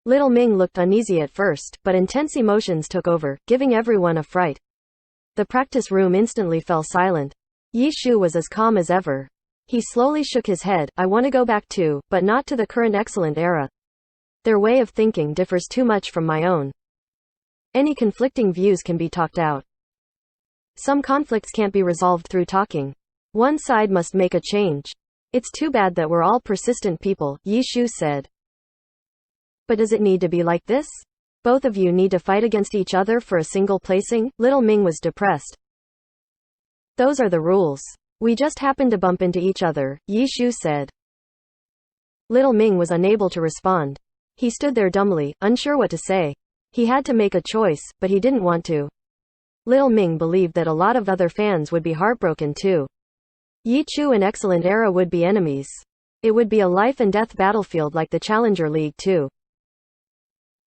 Little Ming looked uneasy at first, but intense emotions took over, giving everyone a fright. The practice room instantly fell silent. Yi Shu was as calm as ever. He slowly shook his head. I want to go back too, but not to the current Excellent Era. Their way of thinking differs too much from my own. Any conflicting views can be talked out. Some conflicts can't be resolved through talking. One side must make a change. It's too bad that we're all persistent people, Yi Shu said. But does it need to be like this? Both of you need to fight against each other for a single placing? Little Ming was depressed. Those are the rules. We just happened to bump into each other, Yi Shu said. Little Ming was unable to respond. He stood there dumbly, unsure what to say. He had to make a choice, but he didn't want to. Little Ming believed that a lot of other fans would be heartbroken too. Yi Chu and Excellent Era would be enemies. It would be a life and death battlefield like the Challenger League too.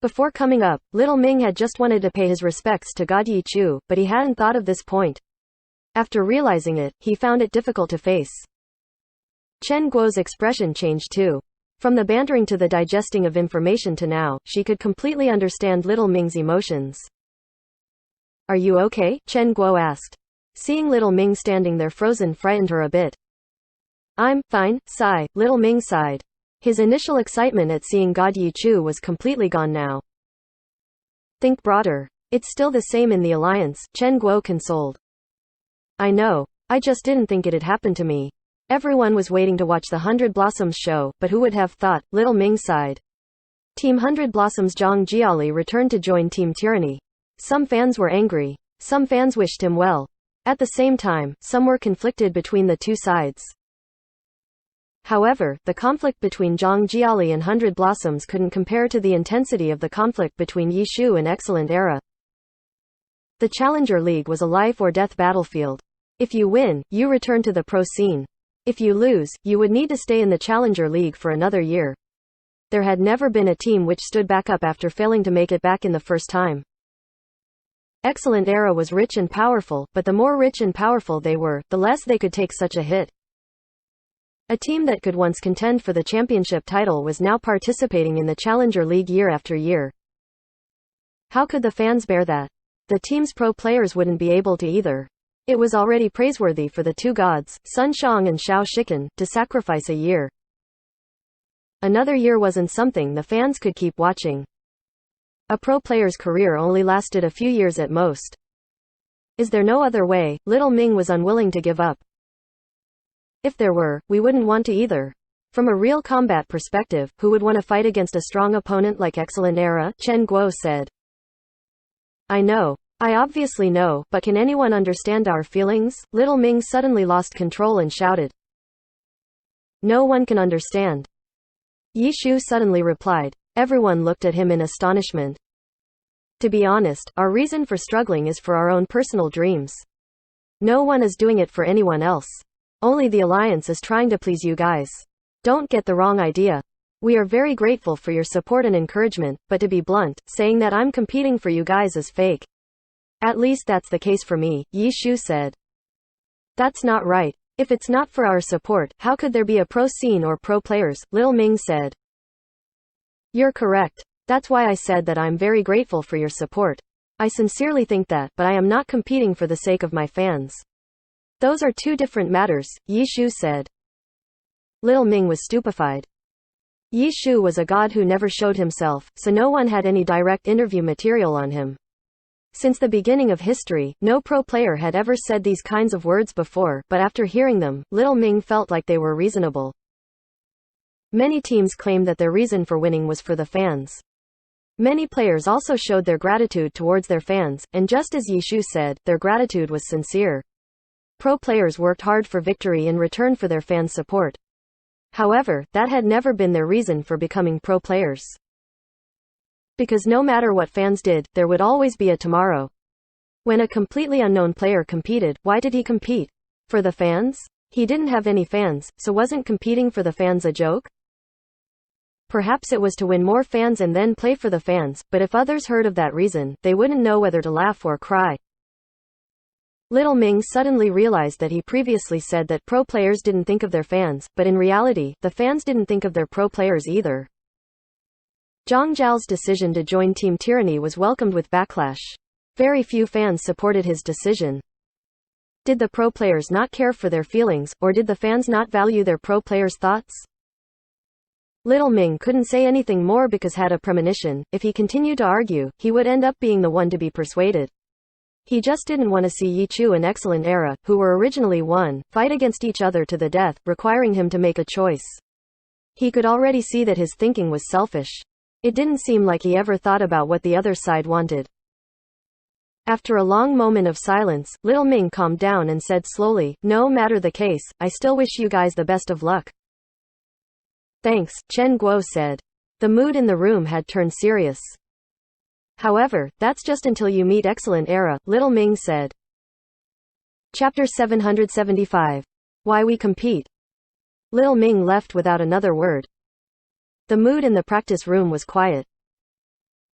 Before coming up, Little Ming had just wanted to pay his respects to God Yi Chu, but he hadn't thought of this point. After realizing it, he found it difficult to face. Chen Guo's expression changed too. From the bantering to the digesting of information to now, she could completely understand Little Ming's emotions. Are you okay? Chen Guo asked. Seeing Little Ming standing there frozen frightened her a bit. I'm fine, sigh, Little Ming sighed. His initial excitement at seeing God Yi Chu was completely gone now. Think broader. It's still the same in the alliance, Chen Guo consoled. I know. I just didn't think it'd happen to me. Everyone was waiting to watch the 100 Blossoms show, but who would have thought, Little Ming sighed. Team 100 Blossoms Zhang Jiali returned to join Team Tyranny. Some fans were angry. Some fans wished him well. At the same time, some were conflicted between the two sides. However, the conflict between Zhang Jiali and 100 Blossoms couldn't compare to the intensity of the conflict between Yi Shu and Excellent Era. The Challenger League was a life-or-death battlefield. If you win, you return to the pro scene. If you lose, you would need to stay in the Challenger League for another year. There had never been a team which stood back up after failing to make it back in the first time. Excellent Era was rich and powerful, but the more rich and powerful they were, the less they could take such a hit. A team that could once contend for the championship title was now participating in the Challenger League year after year. How could the fans bear that? The team's pro players wouldn't be able to either. It was already praiseworthy for the two gods, Sun Shang and Shao Shikan, to sacrifice a year. Another year wasn't something the fans could keep watching. A pro player's career only lasted a few years at most. Is there no other way? Little Ming was unwilling to give up. If there were, we wouldn't want to either. From a real combat perspective, who would want to fight against a strong opponent like Excellent Era? Chen Guo said. I know. I obviously know, but can anyone understand our feelings? Little Ming suddenly lost control and shouted. No one can understand. Yi Shu suddenly replied. Everyone looked at him in astonishment. To be honest, our reason for struggling is for our own personal dreams. No one is doing it for anyone else. Only the Alliance is trying to please you guys. Don't get the wrong idea. We are very grateful for your support and encouragement, but to be blunt, saying that I'm competing for you guys is fake. At least that's the case for me, Yi Shu said. That's not right. If it's not for our support, how could there be a pro scene or pro players? Little Ming said. You're correct. That's why I said that I'm very grateful for your support. I sincerely think that, but I am not competing for the sake of my fans. Those are two different matters, Yi Shu said. Little Ming was stupefied. Yi Shu was a god who never showed himself, so no one had any direct interview material on him. Since the beginning of history, no pro player had ever said these kinds of words before, but after hearing them, Little Ming felt like they were reasonable. Many teams claimed that their reason for winning was for the fans. Many players also showed their gratitude towards their fans, and just as Yi Shu said, their gratitude was sincere. Pro players worked hard for victory in return for their fans' support. However, that had never been their reason for becoming pro players. Because no matter what fans did, there would always be a tomorrow. When a completely unknown player competed, why did he compete? For the fans? He didn't have any fans, so wasn't competing for the fans a joke? Perhaps it was to win more fans and then play for the fans, but if others heard of that reason, they wouldn't know whether to laugh or cry. Little Ming suddenly realized that he previously said that pro players didn't think of their fans, but in reality, the fans didn't think of their pro players either. Zhang Zhao's decision to join Team Tyranny was welcomed with backlash. Very few fans supported his decision. Did the pro players not care for their feelings, or did the fans not value their pro players' thoughts? Little Ming couldn't say anything more because had a premonition, if he continued to argue, he would end up being the one to be persuaded. He just didn't want to see Yi Chu and Excellent Era, who were originally one, fight against each other to the death, requiring him to make a choice. He could already see that his thinking was selfish. It didn't seem like he ever thought about what the other side wanted. After a long moment of silence, Little Ming calmed down and said slowly, no matter the case, I still wish you guys the best of luck. Thanks, Chen Guo said. The mood in the room had turned serious. However, that's just until you meet Excellent Era, Little Ming said. Chapter 775. Why we compete. Little Ming left without another word. The mood in the practice room was quiet.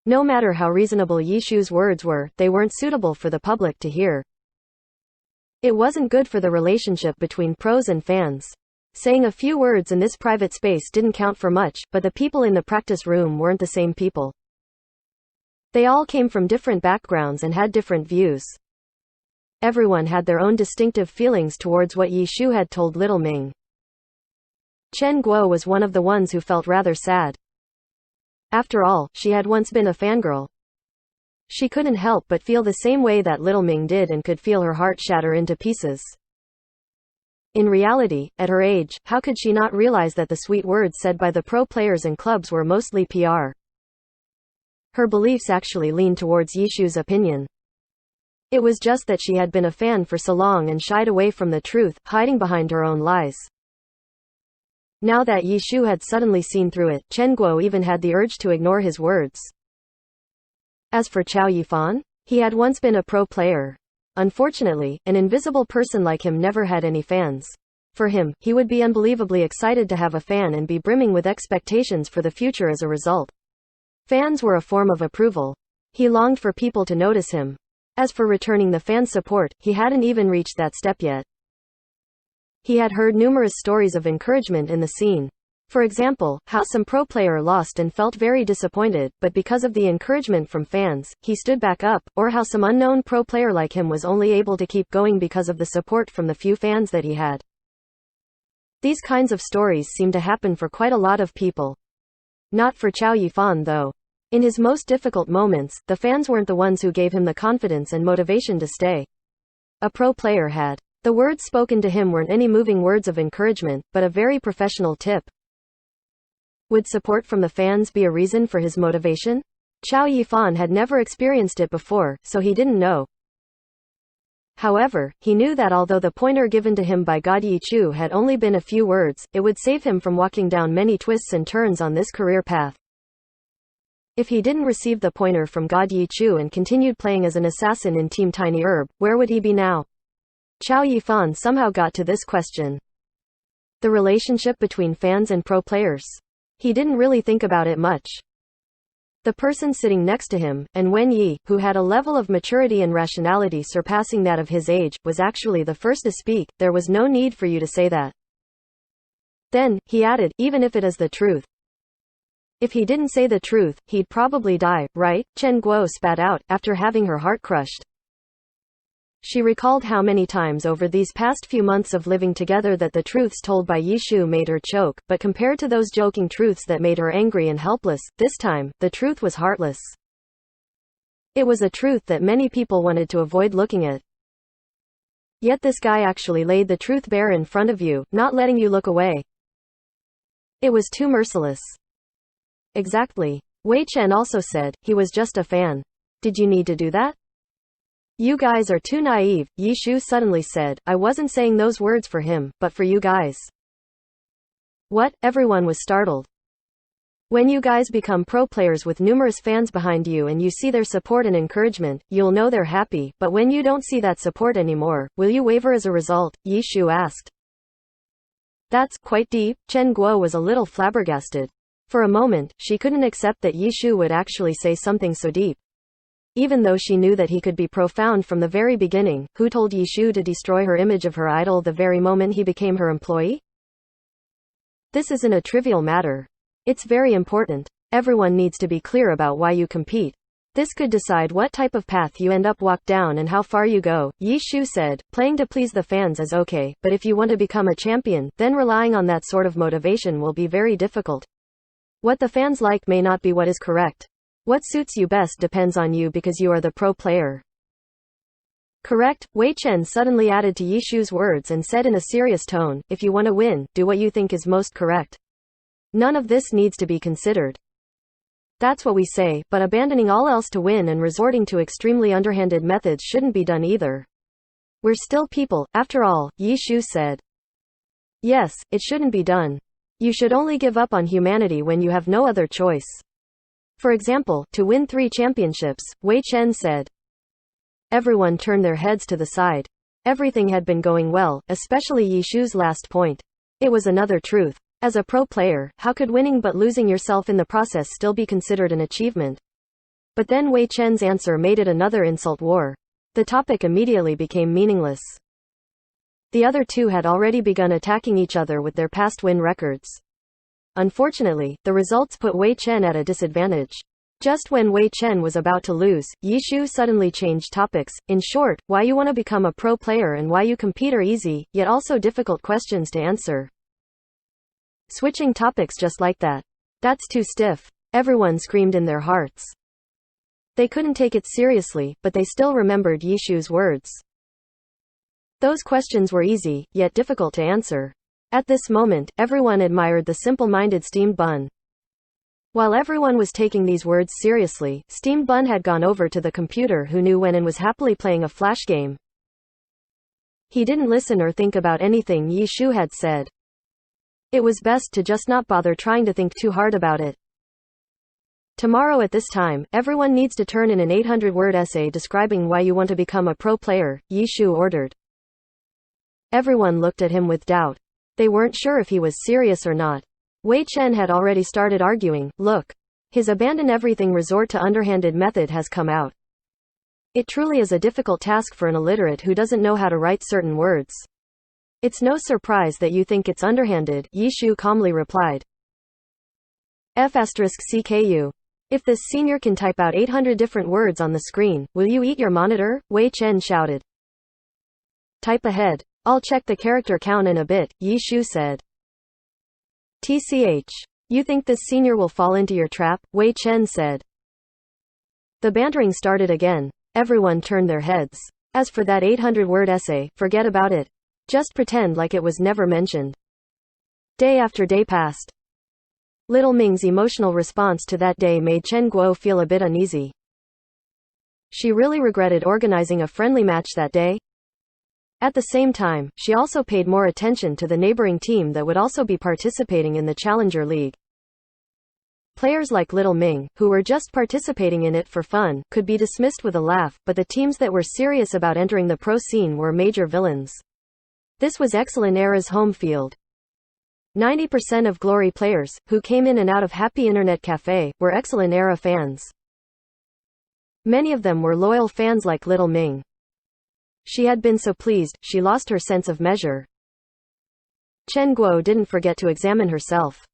No matter how reasonable Yi Shu's words were, they weren't suitable for the public to hear. It wasn't good for the relationship between pros and fans. Saying a few words in this private space didn't count for much, but the people in the practice room weren't the same people. They all came from different backgrounds and had different views. Everyone had their own distinctive feelings towards what Yi Shu had told Little Ming. Chen Guo was one of the ones who felt rather sad. After all, she had once been a fangirl. She couldn't help but feel the same way that Little Ming did and could feel her heart shatter into pieces. In reality, at her age, how could she not realize that the sweet words said by the pro players and clubs were mostly PR? Her beliefs actually leaned towards Yi Shu's opinion. It was just that she had been a fan for so long and shied away from the truth, hiding behind her own lies. Now that Yi Shu had suddenly seen through it, Chen Guo even had the urge to ignore his words. As for Cao Yifan, he had once been a pro player. Unfortunately, an invisible person like him never had any fans. For him, he would be unbelievably excited to have a fan and be brimming with expectations for the future as a result. Fans were a form of approval. He longed for people to notice him. As for returning the fans' support, he hadn't even reached that step yet. He had heard numerous stories of encouragement in the scene. For example, how some pro player lost and felt very disappointed, but because of the encouragement from fans, he stood back up, or how some unknown pro player like him was only able to keep going because of the support from the few fans that he had. These kinds of stories seem to happen for quite a lot of people. Not for Cao Yifan though. In his most difficult moments, the fans weren't the ones who gave him the confidence and motivation to stay. A pro player had. The words spoken to him weren't any moving words of encouragement, but a very professional tip. Would support from the fans be a reason for his motivation? Chow Yifan had never experienced it before, so he didn't know. However, he knew that although the pointer given to him by God Yi Chu had only been a few words, it would save him from walking down many twists and turns on this career path. If he didn't receive the pointer from God Yi Chu and continued playing as an assassin in Team Tiny Herb, where would he be now? Chow Yifan somehow got to this question. The relationship between fans and pro players. He didn't really think about it much. The person sitting next to him, and Wen Yi, who had a level of maturity and rationality surpassing that of his age, was actually the first to speak. There was no need for you to say that. Then, he added, even if it is the truth. If he didn't say the truth, he'd probably die, right? Chen Guo spat out, after having her heart crushed. She recalled how many times over these past few months of living together that the truths told by Yishu made her choke, but compared to those joking truths that made her angry and helpless, this time, the truth was heartless. It was a truth that many people wanted to avoid looking at. Yet this guy actually laid the truth bare in front of you, not letting you look away. It was too merciless. Exactly. Wei Chen also said, he was just a fan. Did you need to do that? You guys are too naive, Yi Shu suddenly said. I wasn't saying those words for him, but for you guys. What? Everyone was startled. When you guys become pro players with numerous fans behind you and you see their support and encouragement, you'll know they're happy, but when you don't see that support anymore, will you waver as a result? Yi Shu asked. That's quite deep. Chen Guo was a little flabbergasted. For a moment, she couldn't accept that Yi Shu would actually say something so deep. Even though she knew that he could be profound from the very beginning, who told Yi Shu to destroy her image of her idol the very moment he became her employee? This isn't a trivial matter. It's very important. Everyone needs to be clear about why you compete. This could decide what type of path you end up walk down and how far you go, Yi Shu said. Playing to please the fans is okay, but if you want to become a champion, then relying on that sort of motivation will be very difficult. What the fans like may not be what is correct. What suits you best depends on you because you are the pro player. Correct, Wei Chen suddenly added to Yi Shu's words and said in a serious tone, if you want to win, do what you think is most correct. None of this needs to be considered. That's what we say, but abandoning all else to win and resorting to extremely underhanded methods shouldn't be done either. We're still people, after all, Yi Shu said. Yes, it shouldn't be done. You should only give up on humanity when you have no other choice. For example, to win 3 championships, Wei Chen said. Everyone turned their heads to the side. Everything had been going well, especially Yi Shu's last point. It was another truth. As a pro player, how could winning but losing yourself in the process still be considered an achievement? But then Wei Chen's answer made it another insult war. The topic immediately became meaningless. The other two had already begun attacking each other with their past win records. Unfortunately, the results put Wei Chen at a disadvantage. Just when Wei Chen was about to lose, Yi Shu suddenly changed topics. In short, why you want to become a pro player and why you compete are easy, yet also difficult questions to answer. Switching topics just like that. That's too stiff. Everyone screamed in their hearts. They couldn't take it seriously, but they still remembered Yi Shu's words. Those questions were easy, yet difficult to answer. At this moment, everyone admired the simple-minded Steamed Bun. While everyone was taking these words seriously, Steamed Bun had gone over to the computer who knew when and was happily playing a flash game. He didn't listen or think about anything Yi Shu had said. It was best to just not bother trying to think too hard about it. Tomorrow at this time, everyone needs to turn in an 800-word essay describing why you want to become a pro player, Yi Shu ordered. Everyone looked at him with doubt. They weren't sure if he was serious or not. Wei Chen had already started arguing. Look. His abandon everything resort to underhanded method has come out. It truly is a difficult task for an illiterate who doesn't know how to write certain words. It's no surprise that you think it's underhanded, Yi Shu calmly replied. F*CKU. If this senior can type out 800 different words on the screen, will you eat your monitor? Wei Chen shouted. Type ahead. I'll check the character count in a bit, Yi Shu said. TCH. You think this senior will fall into your trap? Wei Chen said. The bantering started again. Everyone turned their heads. As for that 800-word essay, forget about it. Just pretend like it was never mentioned. Day after day passed. Little Ming's emotional response to that day made Chen Guo feel a bit uneasy. She really regretted organizing a friendly match that day. At the same time, she also paid more attention to the neighboring team that would also be participating in the Challenger League. Players like Little Ming, who were just participating in it for fun, could be dismissed with a laugh, but the teams that were serious about entering the pro scene were major villains. This was Excellent Era's home field. 90% of Glory players, who came in and out of Happy Internet Cafe, were Excellent Era fans. Many of them were loyal fans like Little Ming. She had been so pleased, she lost her sense of measure. Chen Guo didn't forget to examine herself.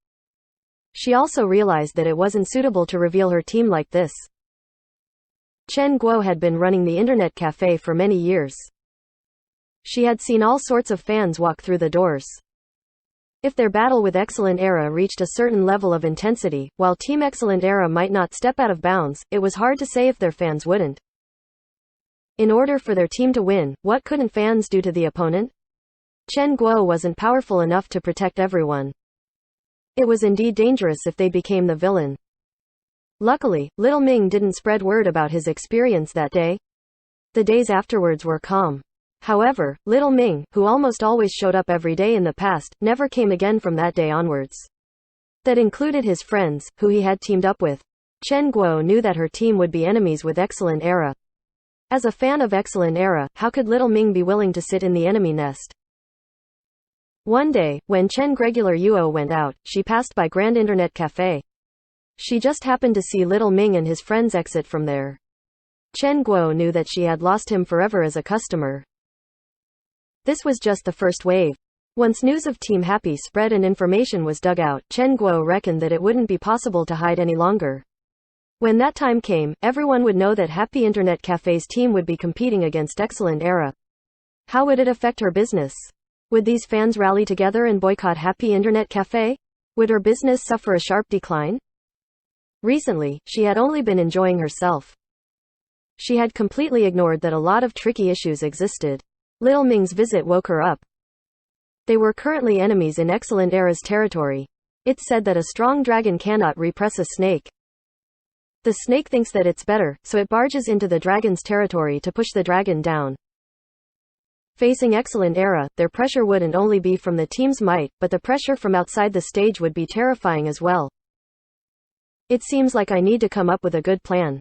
She also realized that it wasn't suitable to reveal her team like this. Chen Guo had been running the internet cafe for many years. She had seen all sorts of fans walk through the doors. If their battle with Excellent Era reached a certain level of intensity, while Team Excellent Era might not step out of bounds, it was hard to say if their fans wouldn't. In order for their team to win, what couldn't fans do to the opponent? Chen Guo wasn't powerful enough to protect everyone. It was indeed dangerous if they became the villain. Luckily, Little Ming didn't spread word about his experience that day. The days afterwards were calm. However, Little Ming, who almost always showed up every day in the past, never came again from that day onwards. That included his friends, who he had teamed up with. Chen Guo knew that her team would be enemies with Excellent Era. As a fan of Excellent Era, how could Little Ming be willing to sit in the enemy nest? One day, when Chen Gregular Yuo went out, she passed by Grand Internet Cafe. She just happened to see Little Ming and his friends exit from there. Chen Guo knew that she had lost him forever as a customer. This was just the first wave. Once news of Team Happy spread and information was dug out, Chen Guo reckoned that it wouldn't be possible to hide any longer. When that time came, everyone would know that Happy Internet Cafe's team would be competing against Excellent Era. How would it affect her business? Would these fans rally together and boycott Happy Internet Cafe? Would her business suffer a sharp decline? Recently, she had only been enjoying herself. She had completely ignored that a lot of tricky issues existed. Little Ming's visit woke her up. They were currently enemies in Excellent Era's territory. It's said that a strong dragon cannot repress a snake. The snake thinks that it's better, so it barges into the dragon's territory to push the dragon down. Facing Excellent Era, their pressure wouldn't only be from the team's might, but the pressure from outside the stage would be terrifying as well. It seems like I need to come up with a good plan.